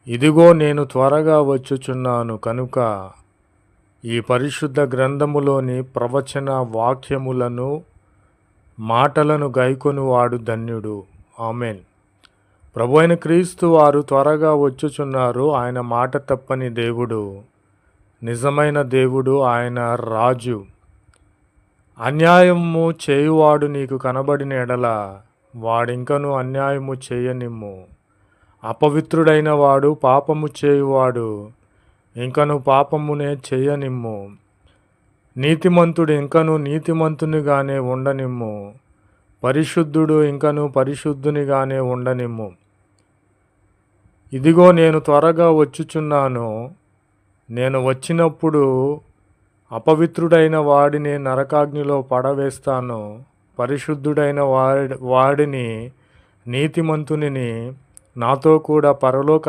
ఇదిగో నేను త్వరగా వచ్చుచున్నాను కనుక ఈ పరిశుద్ధ గ్రంథములోని ప్రవచన వాక్యములను మాటలను గైకొనువాడు ధన్యుడు. ఆమెన్. ప్రభు అయిన క్రీస్తు వారు త్వరగా వచ్చుచున్నారు. ఆయన మాట తప్పని దేవుడు, నిజమైన దేవుడు, ఆయన రాజు. అన్యాయము చేయువాడు నీకు కనబడిన ఎడల వాడింకను అన్యాయము చేయనిమ్ము. అపవిత్రుడైన వాడు, పాపము చేయువాడు ఇంకను పాపమునే చేయనిమ్ము. నీతిమంతుడు ఇంకను నీతిమంతునిగానే ఉండనిమ్ము. పరిశుద్ధుడు ఇంకను పరిశుద్ధునిగానే ఉండనిమ్ము. ఇదిగో నేను త్వరగా వచ్చుచున్నాను. నేను వచ్చినప్పుడు అపవిత్రుడైన వాడిని నరకాగ్నిలో పడవేస్తాను. పరిశుద్ధుడైన వాడిని, నీతిమంతునిని నాతో కూడా పరలోక